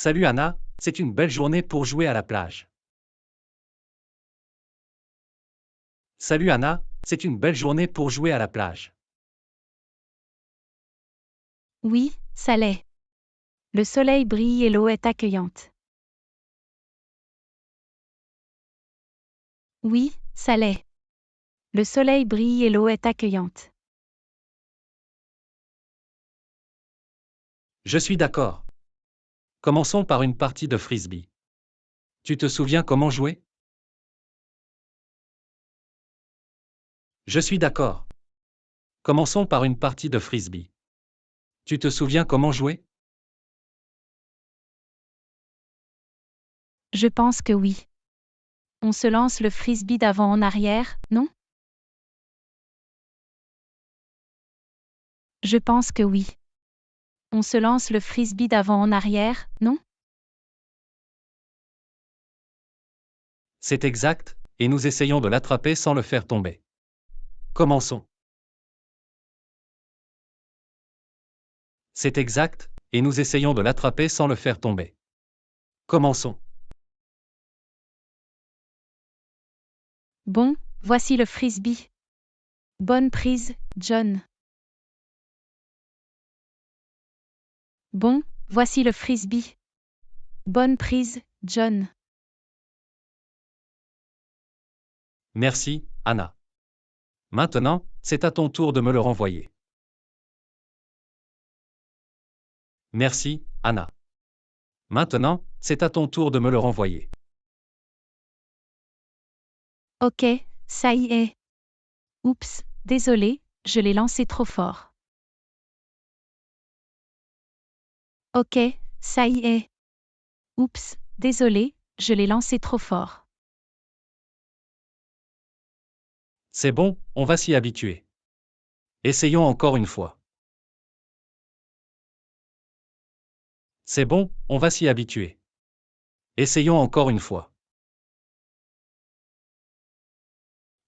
Salut Anna, c'est une belle journée pour jouer à la plage. Salut Anna, c'est une belle journée pour jouer à la plage. Oui, ça l'est. Le soleil brille et l'eau est accueillante. Oui, ça l'est. Le soleil brille et l'eau est accueillante. Je suis d'accord. Commençons par une partie de frisbee. Tu te souviens comment jouer? Je suis d'accord. Commençons par une partie de frisbee. Tu te souviens comment jouer? Je pense que oui. On se lance le frisbee d'avant en arrière, non? Je pense que oui. On se lance le frisbee d'avant en arrière, non? C'est exact, et nous essayons de l'attraper sans le faire tomber. Commençons. C'est exact, et nous essayons de l'attraper sans le faire tomber. Commençons. Bon, voici le frisbee. Bonne prise, John. Bon, voici le frisbee. Bonne prise, John. Merci, Anna. Maintenant, c'est à ton tour de me le renvoyer. Merci, Anna. Maintenant, c'est à ton tour de me le renvoyer. Ok, ça y est. Oups, désolé, je l'ai lancé trop fort. Ok, ça y est. Oups, désolé, je l'ai lancé trop fort. C'est bon, on va s'y habituer. Essayons encore une fois. C'est bon, on va s'y habituer. Essayons encore une fois.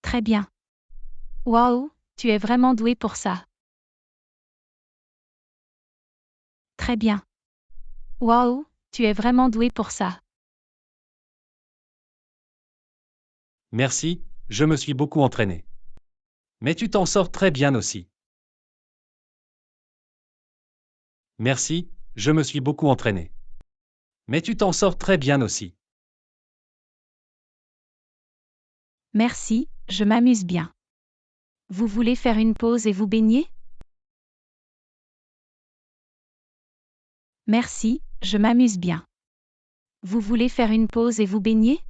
Très bien. Waouh, tu es vraiment doué pour ça. Très bien. Waouh, tu es vraiment doué pour ça. Merci, je me suis beaucoup entraîné. Mais tu t'en sors très bien aussi. Merci, je me suis beaucoup entraîné. Mais tu t'en sors très bien aussi. Merci, je m'amuse bien. Vous voulez faire une pause et vous baigner? Merci, je m'amuse bien. Vous voulez faire une pause et vous baigner?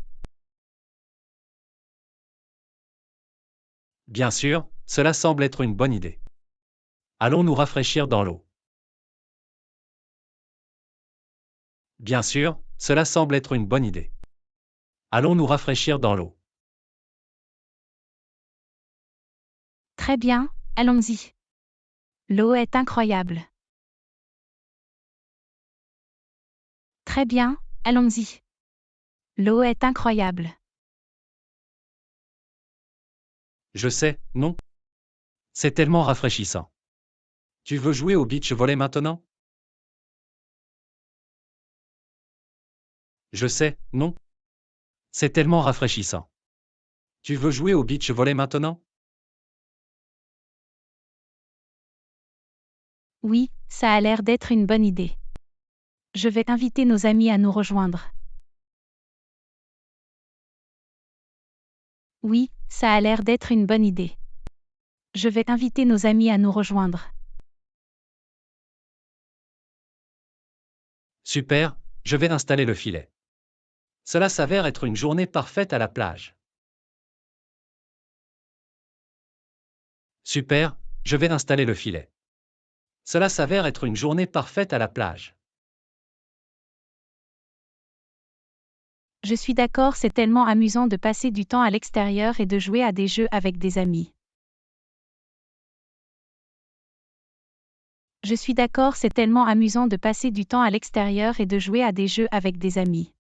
Bien sûr, cela semble être une bonne idée. Allons nous rafraîchir dans l'eau. Bien sûr, cela semble être une bonne idée. Allons nous rafraîchir dans l'eau. Très bien, allons-y. L'eau est incroyable. Très bien, allons-y. L'eau est incroyable. Je sais, non? C'est tellement rafraîchissant. Tu veux jouer au beach volley maintenant? Je sais, non? C'est tellement rafraîchissant. Tu veux jouer au beach volley maintenant? Oui, ça a l'air d'être une bonne idée. Je vais inviter nos amis à nous rejoindre. Oui, ça a l'air d'être une bonne idée. Je vais inviter nos amis à nous rejoindre. Super, je vais installer le filet. Cela s'avère être une journée parfaite à la plage. Super, je vais installer le filet. Cela s'avère être une journée parfaite à la plage. Je suis d'accord, c'est tellement amusant de passer du temps à l'extérieur et de jouer à des jeux avec des amis. Je suis d'accord, c'est tellement amusant de passer du temps à l'extérieur et de jouer à des jeux avec des amis.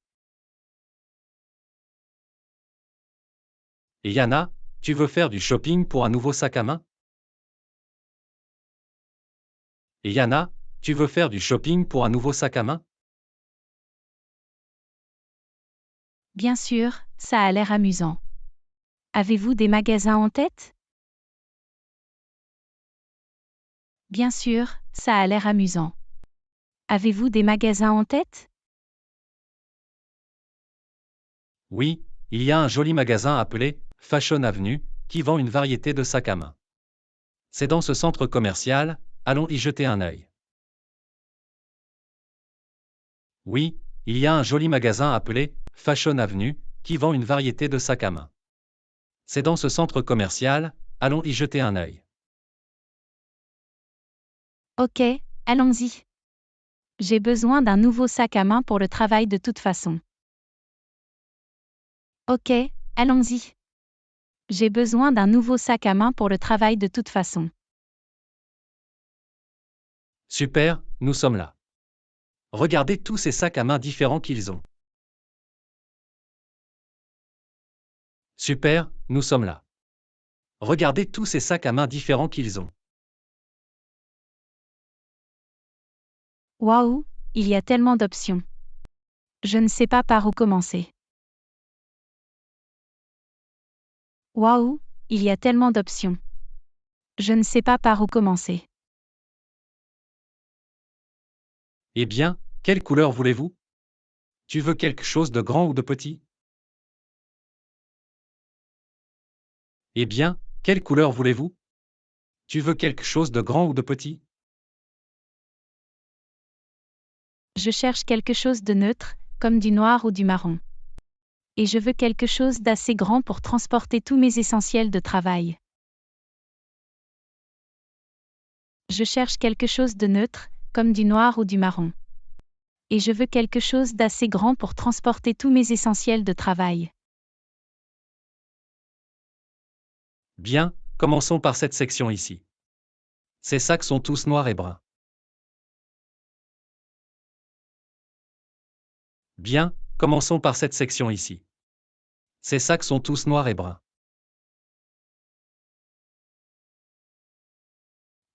Et Yana, tu veux faire du shopping pour un nouveau sac à main? Et Yana, tu veux faire du shopping pour un nouveau sac à main? Bien sûr, ça a l'air amusant. Avez-vous des magasins en tête? Bien sûr, ça a l'air amusant. Avez-vous des magasins en tête? Oui, il y a un joli magasin appelé Fashion Avenue qui vend une variété de sacs à main. C'est dans ce centre commercial, allons y jeter un œil. Oui, il y a un joli magasin appelé Fashion Avenue qui vend une variété de sacs à main. C'est dans ce centre commercial, allons y jeter un œil. Ok, allons-y. J'ai besoin d'un nouveau sac à main pour le travail de toute façon. Ok, allons-y. J'ai besoin d'un nouveau sac à main pour le travail de toute façon. Super, nous sommes là. Regardez tous ces sacs à main différents qu'ils ont. Super, nous sommes là. Regardez tous ces sacs à main différents qu'ils ont. Waouh, il y a tellement d'options. Je ne sais pas par où commencer. Waouh, il y a tellement d'options. Je ne sais pas par où commencer. Eh bien, quelle couleur voulez-vous? Tu veux quelque chose de grand ou de petit? Eh bien, quelle couleur voulez-vous? Tu veux quelque chose de grand ou de petit? Je cherche quelque chose de neutre, comme du noir ou du marron. Et je veux quelque chose d'assez grand pour transporter tous mes essentiels de travail. Je cherche quelque chose de neutre, comme du noir ou du marron. Et je veux quelque chose d'assez grand pour transporter tous mes essentiels de travail. Bien, commençons par cette section ici. Ces sacs sont tous noirs et bruns. Bien, commençons par cette section ici. Ces sacs sont tous noirs et bruns.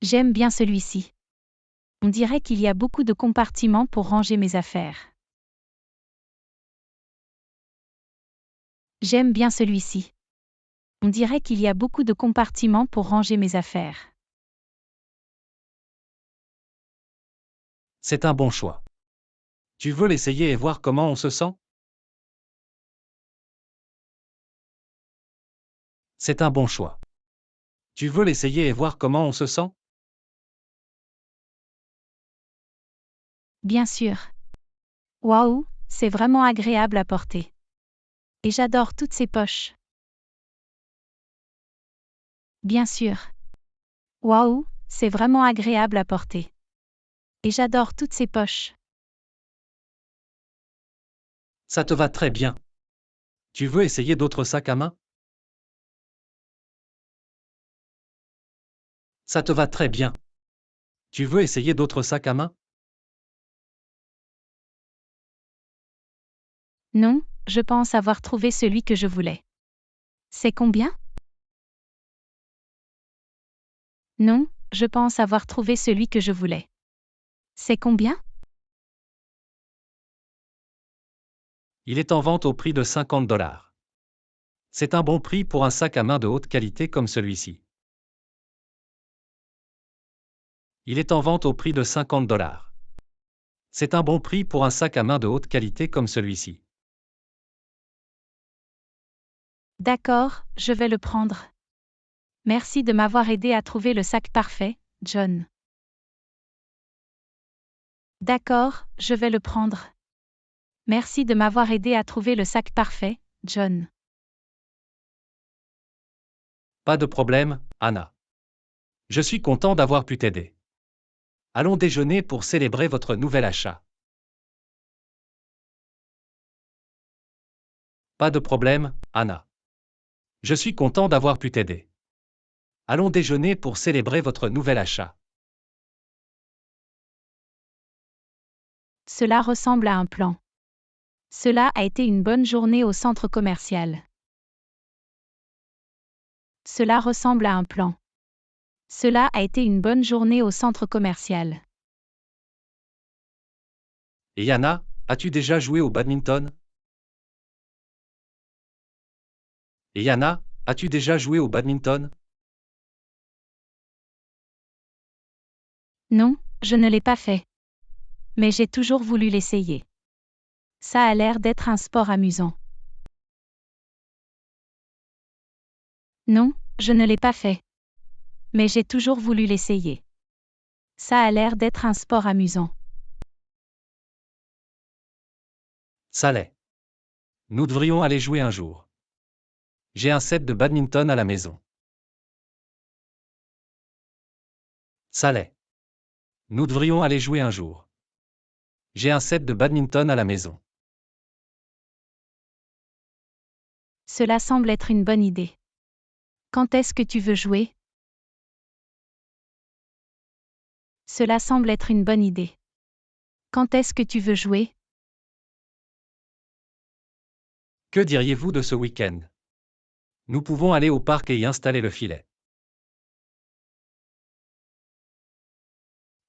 J'aime bien celui-ci. On dirait qu'il y a beaucoup de compartiments pour ranger mes affaires. J'aime bien celui-ci. On dirait qu'il y a beaucoup de compartiments pour ranger mes affaires. C'est un bon choix. Tu veux l'essayer et voir comment on se sent? C'est un bon choix. Tu veux l'essayer et voir comment on se sent? Bien sûr. Waouh, c'est vraiment agréable à porter. Et j'adore toutes ces poches. Bien sûr. Waouh, c'est vraiment agréable à porter. Et j'adore toutes ces poches. Ça te va très bien. Tu veux essayer d'autres sacs à main? Ça te va très bien. Tu veux essayer d'autres sacs à main? Non, je pense avoir trouvé celui que je voulais. C'est combien? Non, je pense avoir trouvé celui que je voulais. C'est combien? Il est en vente au prix de $50. C'est un bon prix pour un sac à main de haute qualité comme celui-ci. Il est en vente au prix de $50. C'est un bon prix pour un sac à main de haute qualité comme celui-ci. D'accord, je vais le prendre. Merci de m'avoir aidé à trouver le sac parfait, John. D'accord, je vais le prendre. Merci de m'avoir aidé à trouver le sac parfait, John. Pas de problème, Anna. Je suis content d'avoir pu t'aider. Allons déjeuner pour célébrer votre nouvel achat. Pas de problème, Anna. Je suis content d'avoir pu t'aider. Allons déjeuner pour célébrer votre nouvel achat. Cela ressemble à un plan. Cela a été une bonne journée au centre commercial. Cela ressemble à un plan. Cela a été une bonne journée au centre commercial. Et Anna, as-tu déjà joué au badminton? Et Yana, as-tu déjà joué au badminton? Non, je ne l'ai pas fait. Mais j'ai toujours voulu l'essayer. Ça a l'air d'être un sport amusant. Non, je ne l'ai pas fait. Mais j'ai toujours voulu l'essayer. Ça a l'air d'être un sport amusant. Ça l'est. Nous devrions aller jouer un jour. J'ai un set de badminton à la maison. Ça l'est. Nous devrions aller jouer un jour. J'ai un set de badminton à la maison. Cela semble être une bonne idée. Quand est-ce que tu veux jouer? Cela semble être une bonne idée. Quand est-ce que tu veux jouer? Que diriez-vous de ce week-end? Nous pouvons aller au parc et y installer le filet.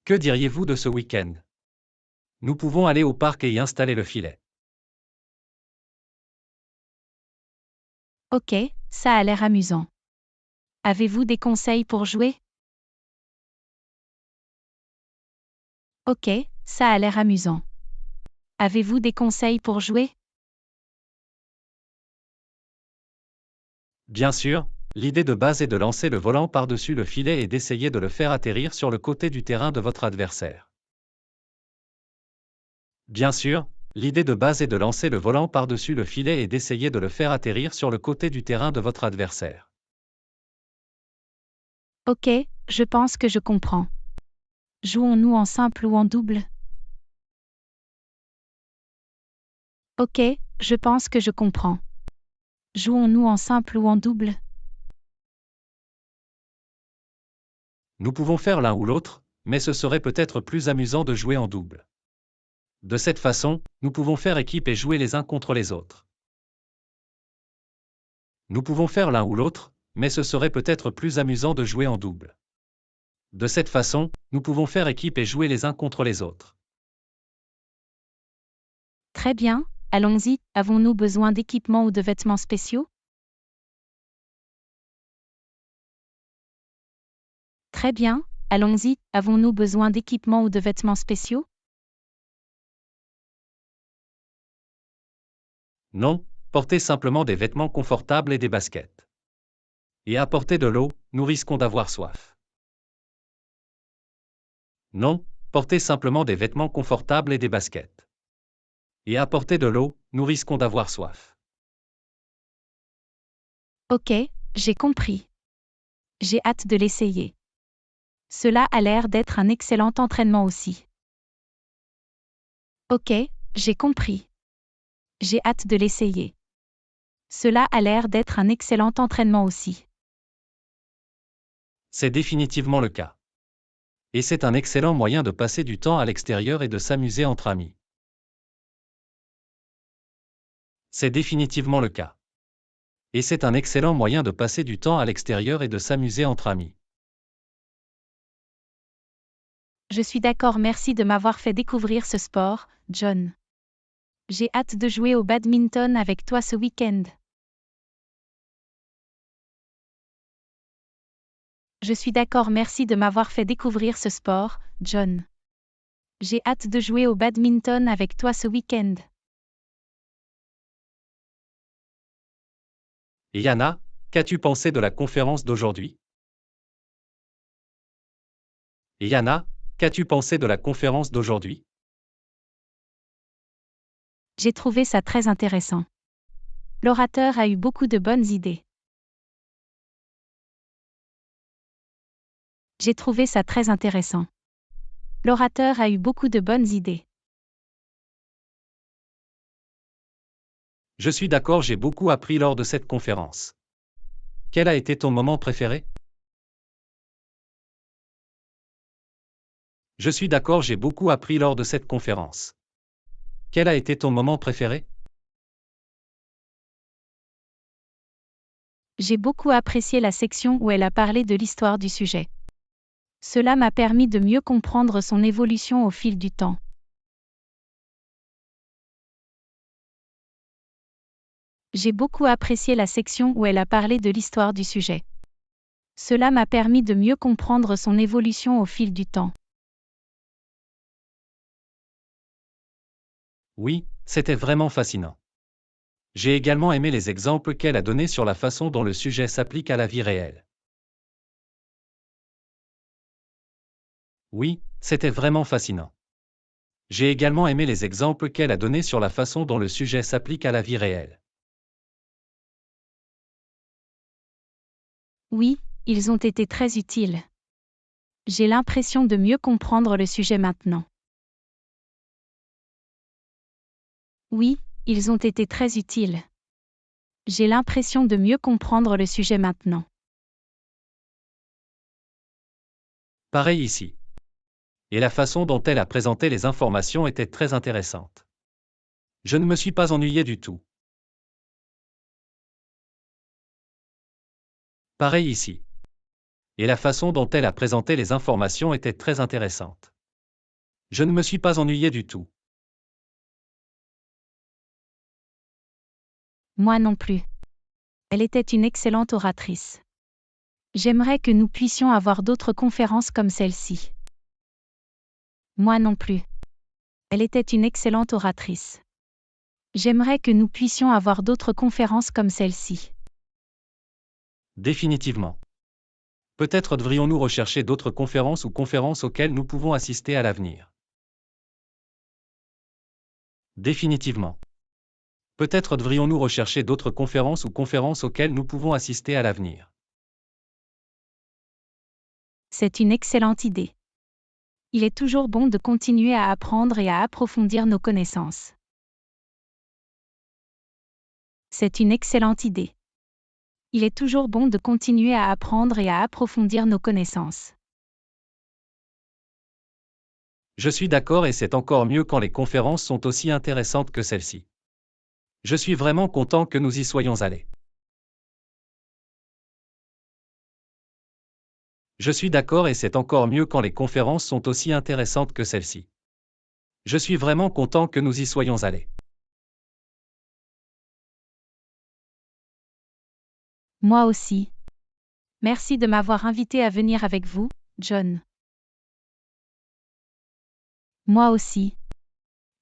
Que diriez-vous de ce week-end? Nous pouvons aller au parc et y installer le filet. Ok, ça a l'air amusant. Avez-vous des conseils pour jouer? Ok, ça a l'air amusant. Avez-vous des conseils pour jouer? Bien sûr, l'idée de base est de lancer le volant par-dessus le filet et d'essayer de le faire atterrir sur le côté du terrain de votre adversaire. Bien sûr, l'idée de base est de lancer le volant par-dessus le filet et d'essayer de le faire atterrir sur le côté du terrain de votre adversaire. Ok, je pense que je comprends. Jouons-nous en simple ou en double? Ok, je pense que je comprends. Jouons-nous en simple ou en double? Nous pouvons faire l'un ou l'autre, mais ce serait peut-être plus amusant de jouer en double. De cette façon, nous pouvons faire équipe et jouer les uns contre les autres. Nous pouvons faire l'un ou l'autre, mais ce serait peut-être plus amusant de jouer en double. De cette façon, nous pouvons faire équipe et jouer les uns contre les autres. Très bien, allons-y. Avons-nous besoin d'équipements ou de vêtements spéciaux? Très bien, allons-y. Avons-nous besoin d'équipements ou de vêtements spéciaux? Non, portez simplement des vêtements confortables et des baskets. Et apportez de l'eau, nous risquons d'avoir soif. Non, portez simplement des vêtements confortables et des baskets. Et apportez de l'eau, nous risquons d'avoir soif. Ok, j'ai compris. J'ai hâte de l'essayer. Cela a l'air d'être un excellent entraînement aussi. Ok, j'ai compris. J'ai hâte de l'essayer. Cela a l'air d'être un excellent entraînement aussi. C'est définitivement le cas. Et c'est un excellent moyen de passer du temps à l'extérieur et de s'amuser entre amis. C'est définitivement le cas. Et c'est un excellent moyen de passer du temps à l'extérieur et de s'amuser entre amis. Je suis d'accord, merci de m'avoir fait découvrir ce sport, John. J'ai hâte de jouer au badminton avec toi ce week-end. Je suis d'accord, merci de m'avoir fait découvrir ce sport, John. J'ai hâte de jouer au badminton avec toi ce week-end. Et Yana, qu'as-tu pensé de la conférence d'aujourd'hui? Et Yana, qu'as-tu pensé de la conférence d'aujourd'hui? J'ai trouvé ça très intéressant. L'orateur a eu beaucoup de bonnes idées. J'ai trouvé ça très intéressant. L'orateur a eu beaucoup de bonnes idées. Je suis d'accord, j'ai beaucoup appris lors de cette conférence. Quel a été ton moment préféré? Je suis d'accord, j'ai beaucoup appris lors de cette conférence. Quel a été ton moment préféré? J'ai beaucoup apprécié la section où elle a parlé de l'histoire du sujet. Cela m'a permis de mieux comprendre son évolution au fil du temps. J'ai beaucoup apprécié la section où elle a parlé de l'histoire du sujet. Cela m'a permis de mieux comprendre son évolution au fil du temps. Oui, c'était vraiment fascinant. J'ai également aimé les exemples qu'elle a donnés sur la façon dont le sujet s'applique à la vie réelle. Oui, c'était vraiment fascinant. J'ai également aimé les exemples qu'elle a donnés sur la façon dont le sujet s'applique à la vie réelle. Oui, ils ont été très utiles. J'ai l'impression de mieux comprendre le sujet maintenant. Oui, ils ont été très utiles. J'ai l'impression de mieux comprendre le sujet maintenant. Pareil ici. Et la façon dont elle a présenté les informations était très intéressante. Je ne me suis pas ennuyé du tout. Pareil ici. Et la façon dont elle a présenté les informations était très intéressante. Je ne me suis pas ennuyé du tout. Moi non plus. Elle était une excellente oratrice. J'aimerais que nous puissions avoir d'autres conférences comme celle-ci. Moi non plus. Elle était une excellente oratrice. J'aimerais que nous puissions avoir d'autres conférences comme celle-ci. Définitivement. Peut-être devrions-nous rechercher d'autres conférences ou conférences auxquelles nous pouvons assister à l'avenir. Définitivement. Peut-être devrions-nous rechercher d'autres conférences ou conférences auxquelles nous pouvons assister à l'avenir. C'est une excellente idée. Il est toujours bon de continuer à apprendre et à approfondir nos connaissances. C'est une excellente idée. Il est toujours bon de continuer à apprendre et à approfondir nos connaissances. Je suis d'accord et c'est encore mieux quand les conférences sont aussi intéressantes que celle-ci. Je suis vraiment content que nous y soyons allés. Je suis d'accord et c'est encore mieux quand les conférences sont aussi intéressantes que celle-ci. Je suis vraiment content que nous y soyons allés. Moi aussi. Merci de m'avoir invité à venir avec vous, John. Moi aussi.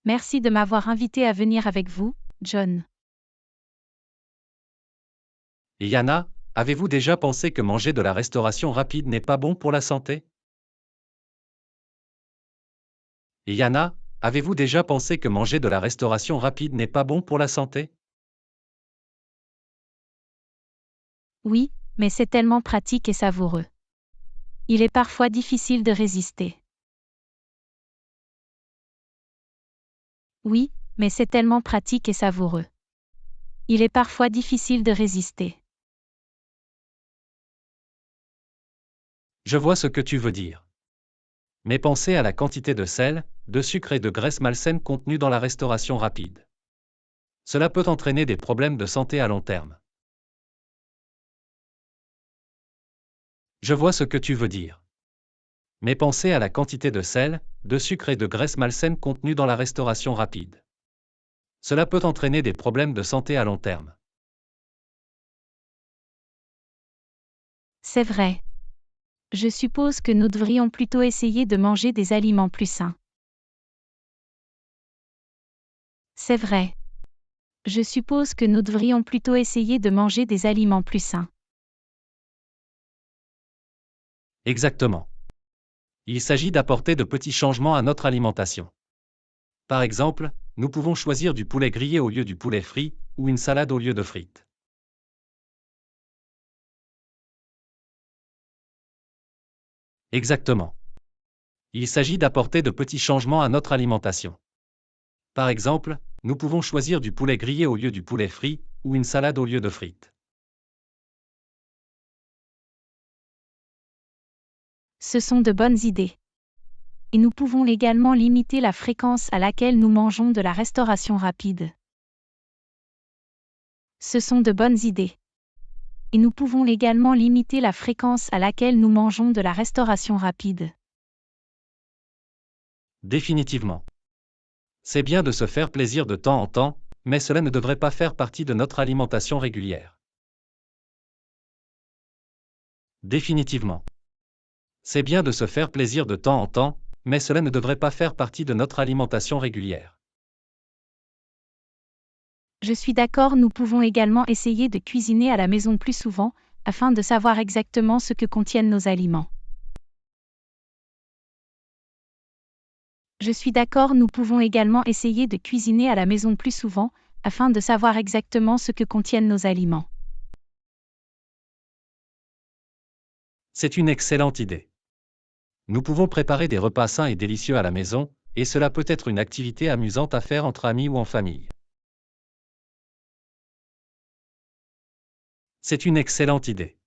Merci de m'avoir invité à venir avec vous, John. Et Yana, avez-vous déjà pensé que manger de la restauration rapide n'est pas bon pour la santé? Et Yana, avez-vous déjà pensé que manger de la restauration rapide n'est pas bon pour la santé? Oui, mais c'est tellement pratique et savoureux. Il est parfois difficile de résister. Oui, mais c'est tellement pratique et savoureux. Il est parfois difficile de résister. Je vois ce que tu veux dire. Mais pensez à la quantité de sel, de sucre et de graisse malsaine contenue dans la restauration rapide. Cela peut entraîner des problèmes de santé à long terme. Je vois ce que tu veux dire. Mais pensez à la quantité de sel, de sucre et de graisse malsaine contenue dans la restauration rapide. Cela peut entraîner des problèmes de santé à long terme. C'est vrai. Je suppose que nous devrions plutôt essayer de manger des aliments plus sains. C'est vrai. Je suppose que nous devrions plutôt essayer de manger des aliments plus sains. Exactement. Il s'agit d'apporter de petits changements à notre alimentation. Par exemple, nous pouvons choisir du poulet grillé au lieu du poulet frit, ou une salade au lieu de frites. Exactement. Il s'agit d'apporter de petits changements à notre alimentation. Par exemple, nous pouvons choisir du poulet grillé au lieu du poulet frit, ou une salade au lieu de frites. Ce sont de bonnes idées. Et nous pouvons également limiter la fréquence à laquelle nous mangeons de la restauration rapide. Ce sont de bonnes idées. Et nous pouvons également limiter la fréquence à laquelle nous mangeons de la restauration rapide. Définitivement. C'est bien de se faire plaisir de temps en temps, mais cela ne devrait pas faire partie de notre alimentation régulière. Définitivement. C'est bien de se faire plaisir de temps en temps, mais cela ne devrait pas faire partie de notre alimentation régulière. Je suis d'accord, nous pouvons également essayer de cuisiner à la maison plus souvent, afin de savoir exactement ce que contiennent nos aliments. Je suis d'accord, nous pouvons également essayer de cuisiner à la maison plus souvent, afin de savoir exactement ce que contiennent nos aliments. C'est une excellente idée. Nous pouvons préparer des repas sains et délicieux à la maison, et cela peut être une activité amusante à faire entre amis ou en famille. C'est une excellente idée.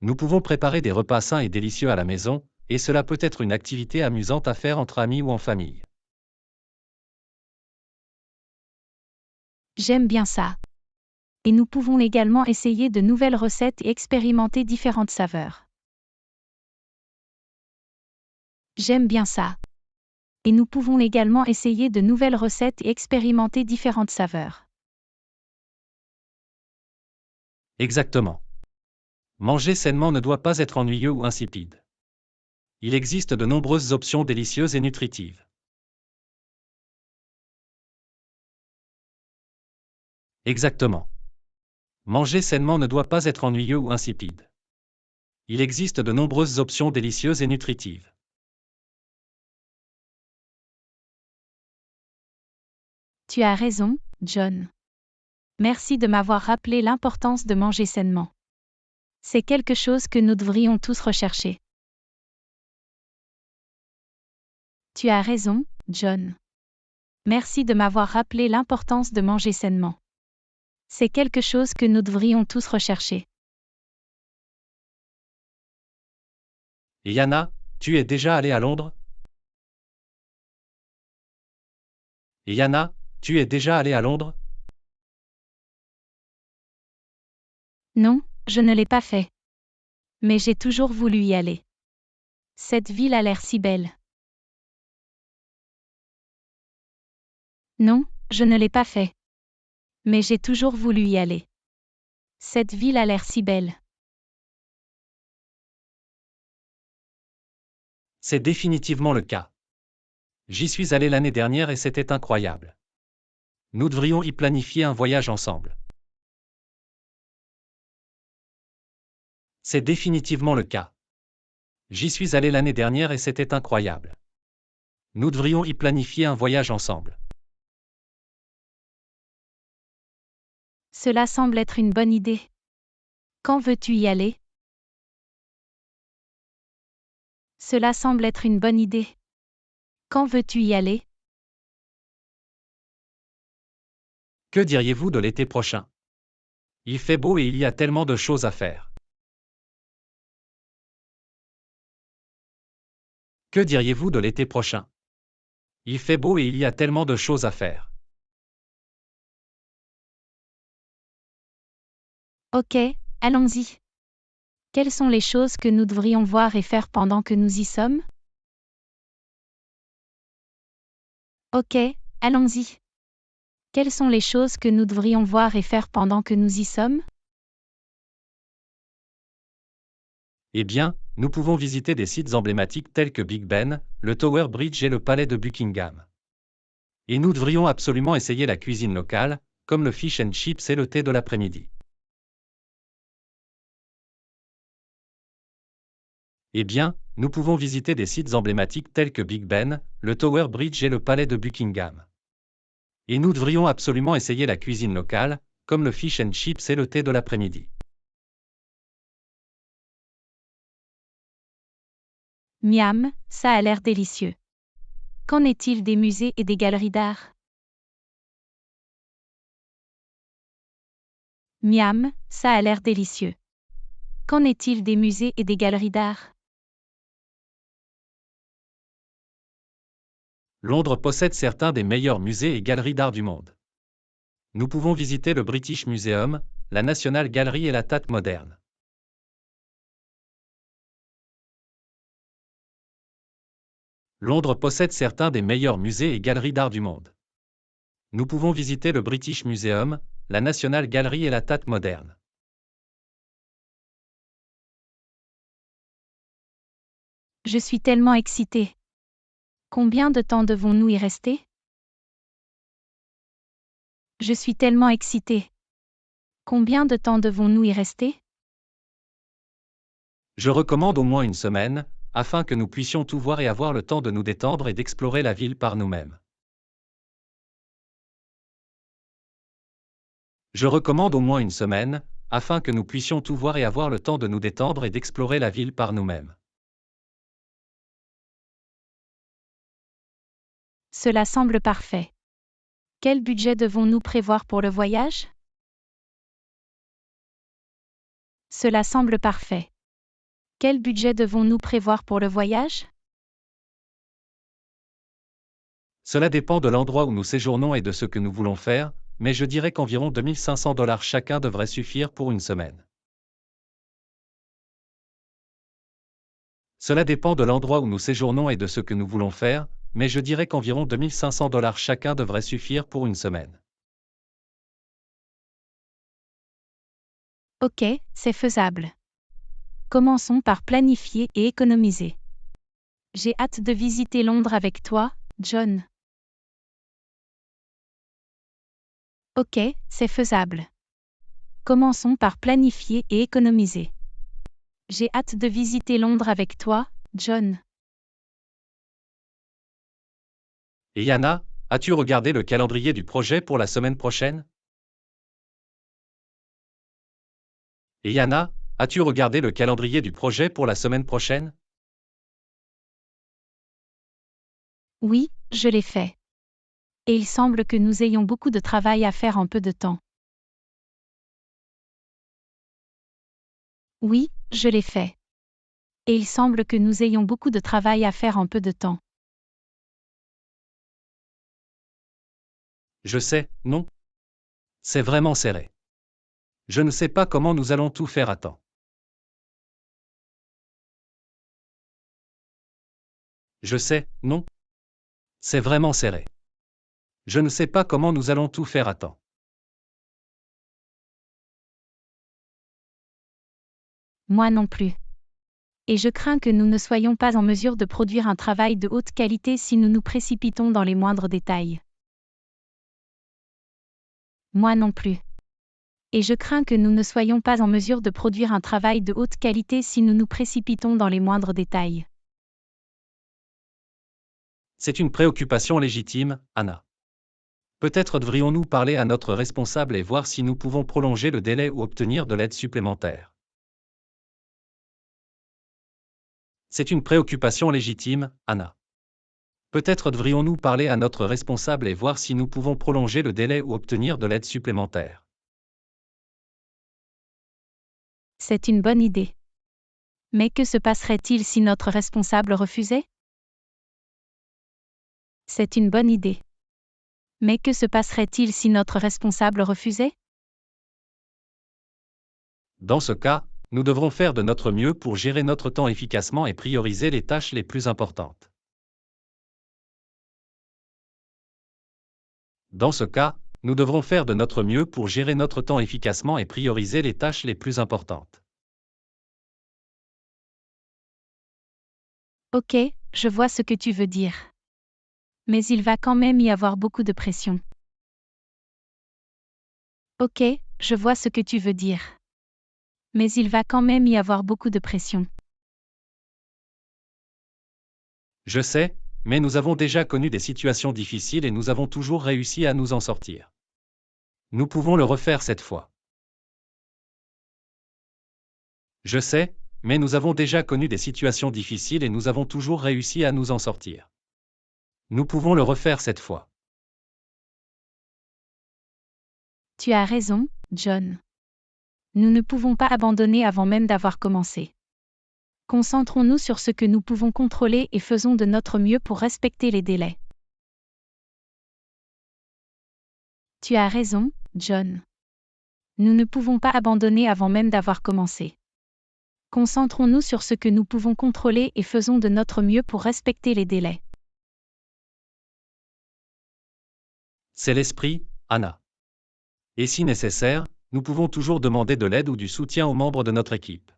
Nous pouvons préparer des repas sains et délicieux à la maison, et cela peut être une activité amusante à faire entre amis ou en famille. J'aime bien ça. Et nous pouvons également essayer de nouvelles recettes et expérimenter différentes saveurs. J'aime bien ça. Et nous pouvons également essayer de nouvelles recettes et expérimenter différentes saveurs. Exactement. Manger sainement ne doit pas être ennuyeux ou insipide. Il existe de nombreuses options délicieuses et nutritives. Exactement. Manger sainement ne doit pas être ennuyeux ou insipide. Il existe de nombreuses options délicieuses et nutritives. Tu as raison, John. Merci de m'avoir rappelé l'importance de manger sainement. C'est quelque chose que nous devrions tous rechercher. Tu as raison, John. Merci de m'avoir rappelé l'importance de manger sainement. C'est quelque chose que nous devrions tous rechercher. Et Yana, tu es déjà allé à Londres? Et Yana, tu es déjà allé à Londres? Non, je ne l'ai pas fait. Mais j'ai toujours voulu y aller. Cette ville a l'air si belle. Non, je ne l'ai pas fait. Mais j'ai toujours voulu y aller. Cette ville a l'air si belle. C'est définitivement le cas. J'y suis allé l'année dernière et c'était incroyable. Nous devrions y planifier un voyage ensemble. C'est définitivement le cas. J'y suis allé l'année dernière et c'était incroyable. Nous devrions y planifier un voyage ensemble. Cela semble être une bonne idée. Quand veux-tu y aller? Cela semble être une bonne idée. Quand veux-tu y aller? Que diriez-vous de l'été prochain? Il fait beau et il y a tellement de choses à faire. Que diriez-vous de l'été prochain? Il fait beau et il y a tellement de choses à faire. Ok, allons-y. Quelles sont les choses que nous devrions voir et faire pendant que nous y sommes? Ok, allons-y. Quelles sont les choses que nous devrions voir et faire pendant que nous y sommes? Eh bien, nous pouvons visiter des sites emblématiques tels que Big Ben, le Tower Bridge et le palais de Buckingham. Et nous devrions absolument essayer la cuisine locale, comme le fish and chips et le thé de l'après-midi. Eh bien, nous pouvons visiter des sites emblématiques tels que Big Ben, le Tower Bridge et le palais de Buckingham. Et nous devrions absolument essayer la cuisine locale, comme le fish and chips et le thé de l'après-midi. Miam, ça a l'air délicieux. Qu'en est-il des musées et des galeries d'art? Miam, ça a l'air délicieux. Qu'en est-il des musées et des galeries d'art? Londres possède certains des meilleurs musées et galeries d'art du monde. Nous pouvons visiter le British Museum, la National Gallery et la Tate Moderne. Londres possède certains des meilleurs musées et galeries d'art du monde. Nous pouvons visiter le British Museum, la National Gallery et la Tate Moderne. Je suis tellement excitée. Combien de temps devons-nous y rester? Je suis tellement excitée. Combien de temps devons-nous y rester? Je recommande au moins une semaine, afin que nous puissions tout voir et avoir le temps de nous détendre et d'explorer la ville par nous-mêmes. Je recommande au moins une semaine, afin que nous puissions tout voir et avoir le temps de nous détendre et d'explorer la ville par nous-mêmes. Cela semble parfait. Quel budget devons-nous prévoir pour le voyage? Cela semble parfait. Quel budget devons-nous prévoir pour le voyage? Cela dépend de l'endroit où nous séjournons et de ce que nous voulons faire, mais je dirais qu'environ $2500 chacun devrait suffire pour une semaine. Cela dépend de l'endroit où nous séjournons et de ce que nous voulons faire, mais je dirais qu'environ $2500 chacun devrait suffire pour une semaine. Ok, c'est faisable. Commençons par planifier et économiser. J'ai hâte de visiter Londres avec toi, John. Ok, c'est faisable. Commençons par planifier et économiser. J'ai hâte de visiter Londres avec toi, John. Et Yana, as-tu regardé le calendrier du projet pour la semaine prochaine? Et Yana, as-tu regardé le calendrier du projet pour la semaine prochaine? Oui, je l'ai fait. Et il semble que nous ayons beaucoup de travail à faire en peu de temps. Oui, je l'ai fait. Et il semble que nous ayons beaucoup de travail à faire en peu de temps. Je sais, non. C'est vraiment serré. Je ne sais pas comment nous allons tout faire à temps. Je sais, non. C'est vraiment serré. Je ne sais pas comment nous allons tout faire à temps. Moi non plus. Et je crains que nous ne soyons pas en mesure de produire un travail de haute qualité si nous nous précipitons dans les moindres détails. Moi non plus. Et je crains que nous ne soyons pas en mesure de produire un travail de haute qualité si nous nous précipitons dans les moindres détails. C'est une préoccupation légitime, Anna. Peut-être devrions-nous parler à notre responsable et voir si nous pouvons prolonger le délai ou obtenir de l'aide supplémentaire. C'est une préoccupation légitime, Anna. Peut-être devrions-nous parler à notre responsable et voir si nous pouvons prolonger le délai ou obtenir de l'aide supplémentaire. C'est une bonne idée. Mais que se passerait-il si notre responsable refusait? C'est une bonne idée. Mais que se passerait-il si notre responsable refusait? Dans ce cas, nous devrons faire de notre mieux pour gérer notre temps efficacement et prioriser les tâches les plus importantes. Dans ce cas, nous devrons faire de notre mieux pour gérer notre temps efficacement et prioriser les tâches les plus importantes. Ok, je vois ce que tu veux dire. Mais il va quand même y avoir beaucoup de pression. Ok, je vois ce que tu veux dire. Mais il va quand même y avoir beaucoup de pression. Je sais, mais nous avons déjà connu des situations difficiles et nous avons toujours réussi à nous en sortir. Nous pouvons le refaire cette fois. Je sais, mais nous avons déjà connu des situations difficiles et nous avons toujours réussi à nous en sortir. Nous pouvons le refaire cette fois. Tu as raison, John. Nous ne pouvons pas abandonner avant même d'avoir commencé. Concentrons-nous sur ce que nous pouvons contrôler et faisons de notre mieux pour respecter les délais. Tu as raison, John. Nous ne pouvons pas abandonner avant même d'avoir commencé. Concentrons-nous sur ce que nous pouvons contrôler et faisons de notre mieux pour respecter les délais. C'est l'esprit, Anna. Et si nécessaire, nous pouvons toujours demander de l'aide ou du soutien aux membres de notre équipe.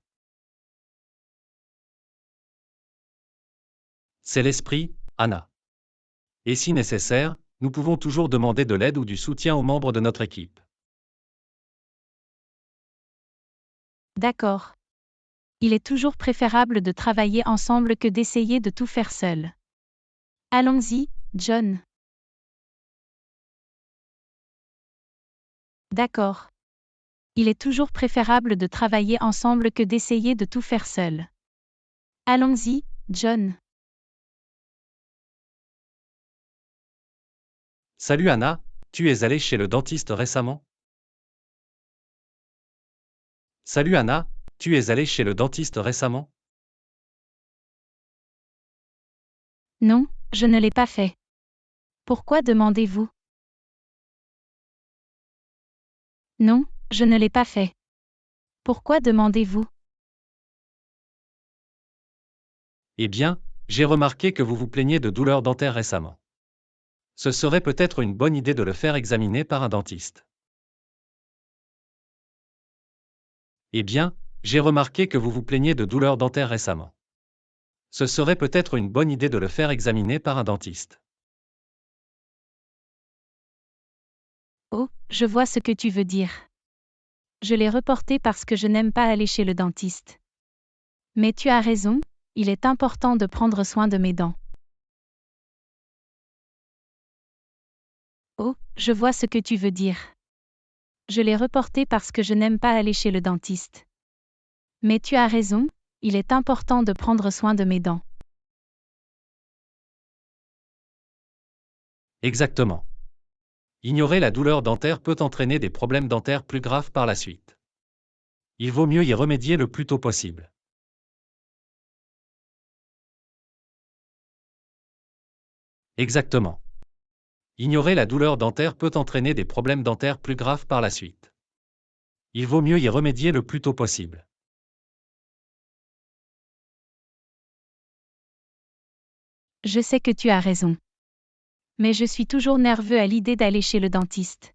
C'est l'esprit, Anna. Et si nécessaire, nous pouvons toujours demander de l'aide ou du soutien aux membres de notre équipe. D'accord. Il est toujours préférable de travailler ensemble que d'essayer de tout faire seul. Allons-y, John. D'accord. Il est toujours préférable de travailler ensemble que d'essayer de tout faire seul. Allons-y, John. Salut Anna, tu es allée chez le dentiste récemment? Salut Anna, tu es allée chez le dentiste récemment? Non, je ne l'ai pas fait. Pourquoi demandez-vous? Non, je ne l'ai pas fait. Pourquoi demandez-vous? Eh bien, j'ai remarqué que vous vous plaignez de douleurs dentaires récemment. Ce serait peut-être une bonne idée de le faire examiner par un dentiste. Eh bien, j'ai remarqué que vous vous plaignez de douleurs dentaires récemment. Ce serait peut-être une bonne idée de le faire examiner par un dentiste. Oh, je vois ce que tu veux dire. Je l'ai reporté parce que je n'aime pas aller chez le dentiste. Mais tu as raison, il est important de prendre soin de mes dents. Oh, je vois ce que tu veux dire. Je l'ai reporté parce que je n'aime pas aller chez le dentiste. Mais tu as raison, il est important de prendre soin de mes dents. Exactement. Ignorer la douleur dentaire peut entraîner des problèmes dentaires plus graves par la suite. Il vaut mieux y remédier le plus tôt possible. Exactement. Ignorer la douleur dentaire peut entraîner des problèmes dentaires plus graves par la suite. Il vaut mieux y remédier le plus tôt possible. Je sais que tu as raison. Mais je suis toujours nerveux à l'idée d'aller chez le dentiste.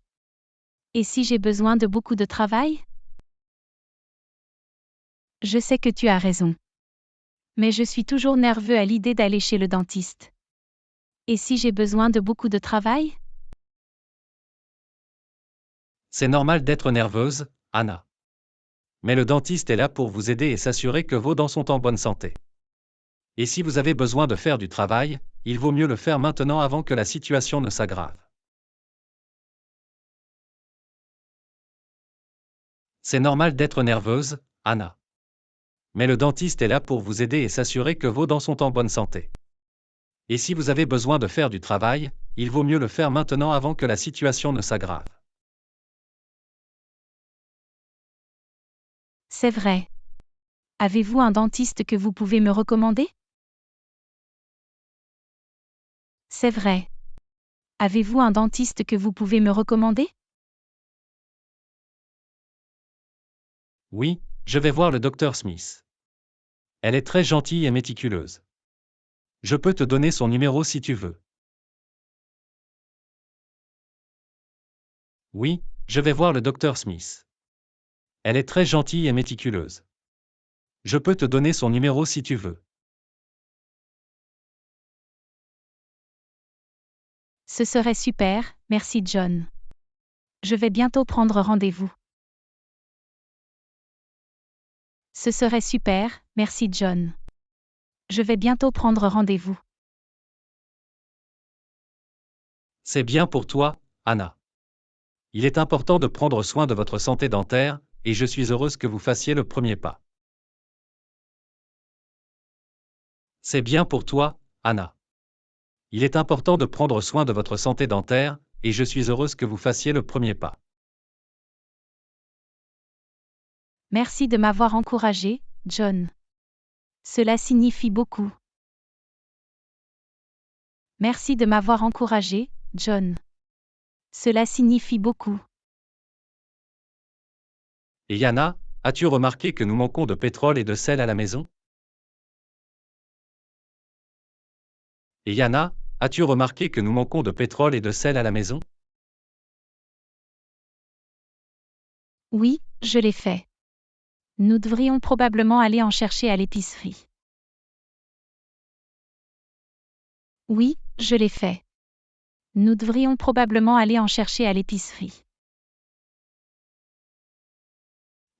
Et si j'ai besoin de beaucoup de travail? Je sais que tu as raison. Mais je suis toujours nerveux à l'idée d'aller chez le dentiste. Et si j'ai besoin de beaucoup de travail? C'est normal d'être nerveuse, Anna. Mais le dentiste est là pour vous aider et s'assurer que vos dents sont en bonne santé. Et si vous avez besoin de faire du travail, il vaut mieux le faire maintenant avant que la situation ne s'aggrave. C'est normal d'être nerveuse, Anna. Mais le dentiste est là pour vous aider et s'assurer que vos dents sont en bonne santé. Et si vous avez besoin de faire du travail, il vaut mieux le faire maintenant avant que la situation ne s'aggrave. C'est vrai. Avez-vous un dentiste que vous pouvez me recommander? C'est vrai. Avez-vous un dentiste que vous pouvez me recommander? Oui, je vais voir le docteur Smith. Elle est très gentille et méticuleuse. Je peux te donner son numéro si tu veux. Oui, je vais voir le docteur Smith. Elle est très gentille et méticuleuse. Je peux te donner son numéro si tu veux. Ce serait super, merci John. Je vais bientôt prendre rendez-vous. Ce serait super, merci John. Je vais bientôt prendre rendez-vous. C'est bien pour toi, Anna. Il est important de prendre soin de votre santé dentaire, et je suis heureuse que vous fassiez le premier pas. C'est bien pour toi, Anna. Il est important de prendre soin de votre santé dentaire, et je suis heureuse que vous fassiez le premier pas. Merci de m'avoir encouragé, John. Cela signifie beaucoup. Merci de m'avoir encouragé, John. Cela signifie beaucoup. Et Yana, as-tu remarqué que nous manquons de pétrole et de sel à la maison? Et Yana, as-tu remarqué que nous manquons de pétrole et de sel à la maison? Oui, je l'ai fait. Nous devrions probablement aller en chercher à l'épicerie. Oui, je l'ai fait. Nous devrions probablement aller en chercher à l'épicerie.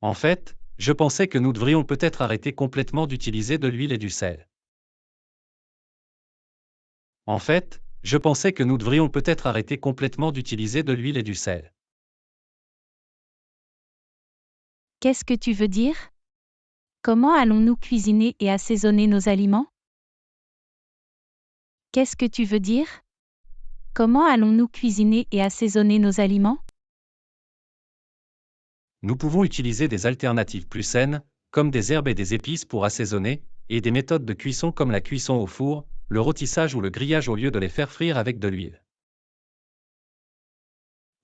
En fait, je pensais que nous devrions peut-être arrêter complètement d'utiliser de l'huile et du sel. En fait, je pensais que nous devrions peut-être arrêter complètement d'utiliser de l'huile et du sel. Qu'est-ce que tu veux dire? Comment allons-nous cuisiner et assaisonner nos aliments? Qu'est-ce que tu veux dire? Comment allons-nous cuisiner et assaisonner nos aliments? Nous pouvons utiliser des alternatives plus saines, comme des herbes et des épices pour assaisonner, et des méthodes de cuisson comme la cuisson au four, le rôtissage ou le grillage au lieu de les faire frire avec de l'huile.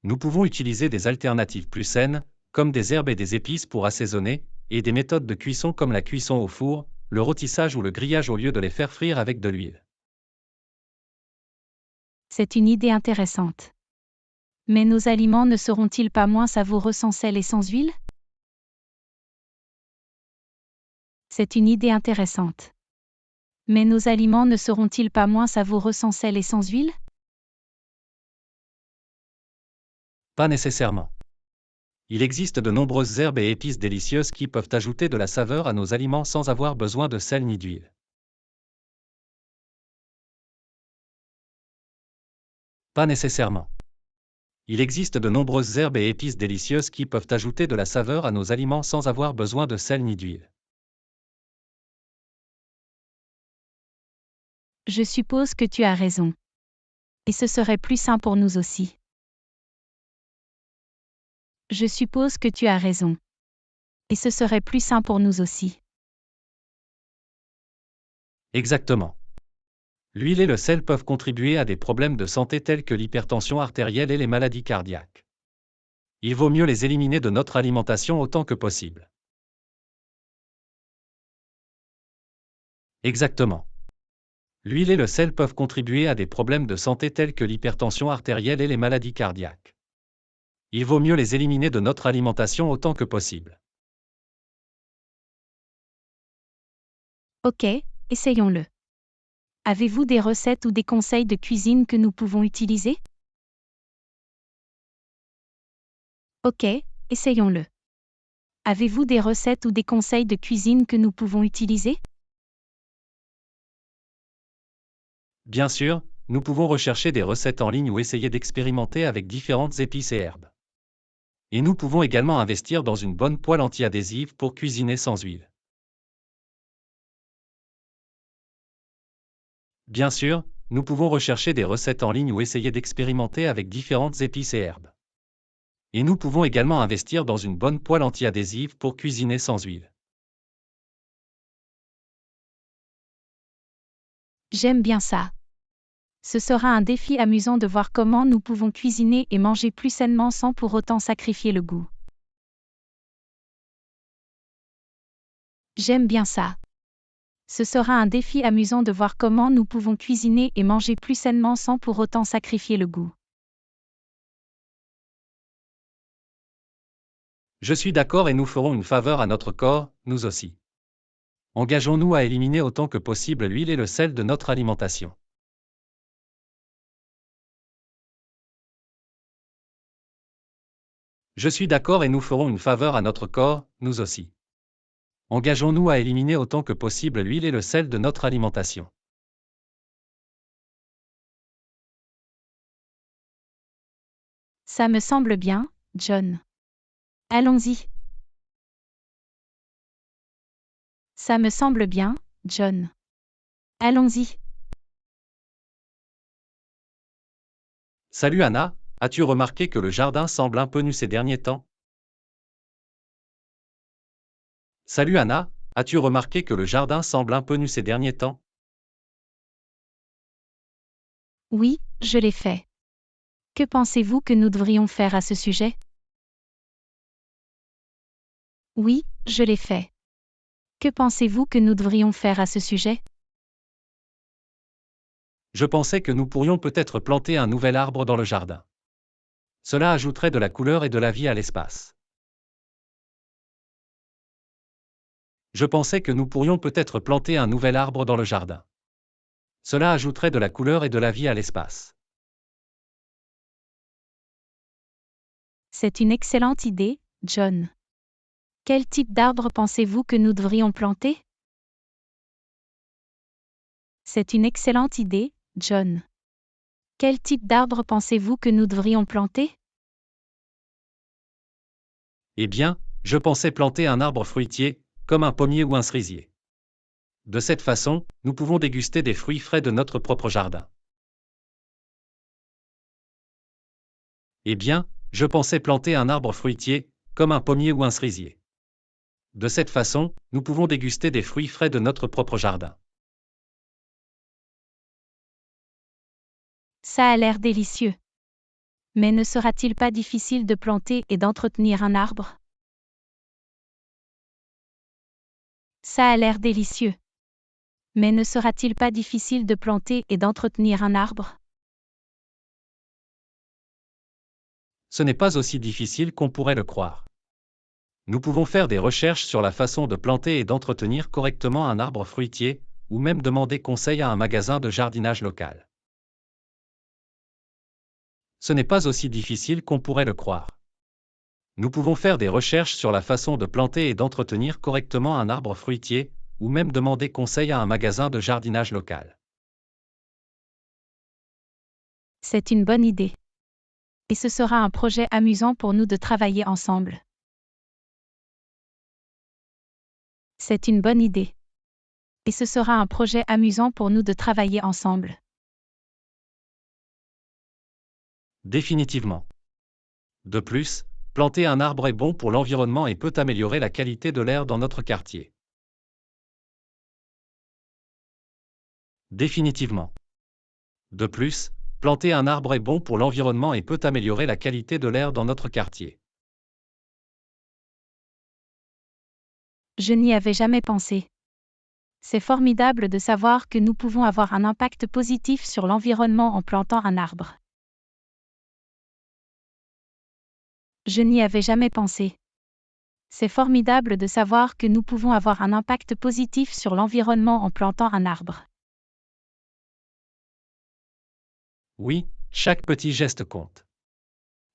Nous pouvons utiliser des alternatives plus saines, comme des herbes et des épices pour assaisonner, et des méthodes de cuisson comme la cuisson au four, le rôtissage ou le grillage au lieu de les faire frire avec de l'huile. C'est une idée intéressante. Mais nos aliments ne seront-ils pas moins savoureux sans sel et sans huile? C'est une idée intéressante. Mais nos aliments ne seront-ils pas moins savoureux sans sel et sans huile? Pas nécessairement. Il existe de nombreuses herbes et épices délicieuses qui peuvent ajouter de la saveur à nos aliments sans avoir besoin de sel ni d'huile. Pas nécessairement. Il existe de nombreuses herbes et épices délicieuses qui peuvent ajouter de la saveur à nos aliments sans avoir besoin de sel ni d'huile. Je suppose que tu as raison. Et ce serait plus sain pour nous aussi. Je suppose que tu as raison. Et ce serait plus sain pour nous aussi. Exactement. L'huile et le sel peuvent contribuer à des problèmes de santé tels que l'hypertension artérielle et les maladies cardiaques. Il vaut mieux les éliminer de notre alimentation autant que possible. Exactement. L'huile et le sel peuvent contribuer à des problèmes de santé tels que l'hypertension artérielle et les maladies cardiaques. Il vaut mieux les éliminer de notre alimentation autant que possible. Ok, essayons-le. Avez-vous des recettes ou des conseils de cuisine que nous pouvons utiliser? Ok, essayons-le. Avez-vous des recettes ou des conseils de cuisine que nous pouvons utiliser? Bien sûr, nous pouvons rechercher des recettes en ligne ou essayer d'expérimenter avec différentes épices et herbes. Et nous pouvons également investir dans une bonne poêle anti-adhésive pour cuisiner sans huile. Bien sûr, nous pouvons rechercher des recettes en ligne ou essayer d'expérimenter avec différentes épices et herbes. Et nous pouvons également investir dans une bonne poêle anti-adhésive pour cuisiner sans huile. J'aime bien ça. Ce sera un défi amusant de voir comment nous pouvons cuisiner et manger plus sainement sans pour autant sacrifier le goût. J'aime bien ça. Ce sera un défi amusant de voir comment nous pouvons cuisiner et manger plus sainement sans pour autant sacrifier le goût. Je suis d'accord et nous ferons une faveur à notre corps, nous aussi. Engageons-nous à éliminer autant que possible l'huile et le sel de notre alimentation. Je suis d'accord et nous ferons une faveur à notre corps, nous aussi. Engageons-nous à éliminer autant que possible l'huile et le sel de notre alimentation. Ça me semble bien, John. Allons-y. Ça me semble bien, John. Allons-y. Salut Anna, as-tu remarqué que le jardin semble un peu nu ces derniers temps? Salut Anna, as-tu remarqué que le jardin semble un peu nu ces derniers temps? Oui, je l'ai fait. Que pensez-vous que nous devrions faire à ce sujet? Oui, je l'ai fait. Que pensez-vous que nous devrions faire à ce sujet? Je pensais que nous pourrions peut-être planter un nouvel arbre dans le jardin. Cela ajouterait de la couleur et de la vie à l'espace. Je pensais que nous pourrions peut-être planter un nouvel arbre dans le jardin. Cela ajouterait de la couleur et de la vie à l'espace. C'est une excellente idée, John. Quel type d'arbre pensez-vous que nous devrions planter? C'est une excellente idée, John. Quel type d'arbre pensez-vous que nous devrions planter? Eh bien, je pensais planter un arbre fruitier, comme un pommier ou un cerisier. De cette façon, nous pouvons déguster des fruits frais de notre propre jardin. Eh bien, je pensais planter un arbre fruitier, comme un pommier ou un cerisier. De cette façon, nous pouvons déguster des fruits frais de notre propre jardin. Ça a l'air délicieux. Mais ne sera-t-il pas difficile de planter et d'entretenir un arbre? Ça a l'air délicieux. Mais ne sera-t-il pas difficile de planter et d'entretenir un arbre? Ce n'est pas aussi difficile qu'on pourrait le croire. Nous pouvons faire des recherches sur la façon de planter et d'entretenir correctement un arbre fruitier, ou même demander conseil à un magasin de jardinage local. Ce n'est pas aussi difficile qu'on pourrait le croire. Nous pouvons faire des recherches sur la façon de planter et d'entretenir correctement un arbre fruitier, ou même demander conseil à un magasin de jardinage local. C'est une bonne idée. Et ce sera un projet amusant pour nous de travailler ensemble. C'est une bonne idée. Et ce sera un projet amusant pour nous de travailler ensemble. Définitivement. De plus, planter un arbre est bon pour l'environnement et peut améliorer la qualité de l'air dans notre quartier. Définitivement. De plus, planter un arbre est bon pour l'environnement et peut améliorer la qualité de l'air dans notre quartier. Je n'y avais jamais pensé. C'est formidable de savoir que nous pouvons avoir un impact positif sur l'environnement en plantant un arbre. Je n'y avais jamais pensé. C'est formidable de savoir que nous pouvons avoir un impact positif sur l'environnement en plantant un arbre. Oui, chaque petit geste compte.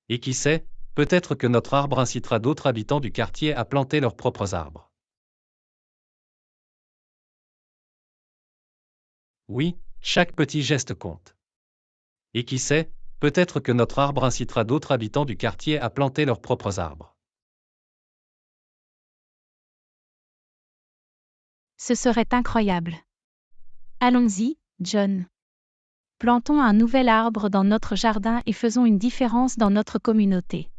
Et qui sait, peut-être que notre arbre incitera d'autres habitants du quartier à planter leurs propres arbres. Oui, chaque petit geste compte. Et qui sait, peut-être que notre arbre incitera d'autres habitants du quartier à planter leurs propres arbres. Ce serait incroyable. Allons-y, John. Plantons un nouvel arbre dans notre jardin et faisons une différence dans notre communauté.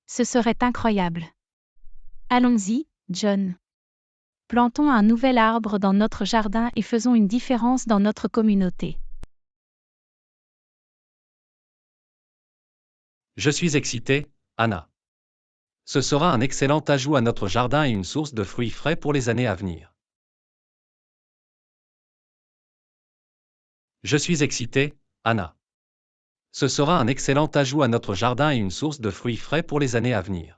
Ce serait incroyable. Allons-y, John. Plantons un nouvel arbre dans notre jardin et faisons une différence dans notre communauté. Je suis excité, Anna. Ce sera un excellent ajout à notre jardin et une source de fruits frais pour les années à venir. Je suis excité, Anna. Ce sera un excellent ajout à notre jardin et une source de fruits frais pour les années à venir.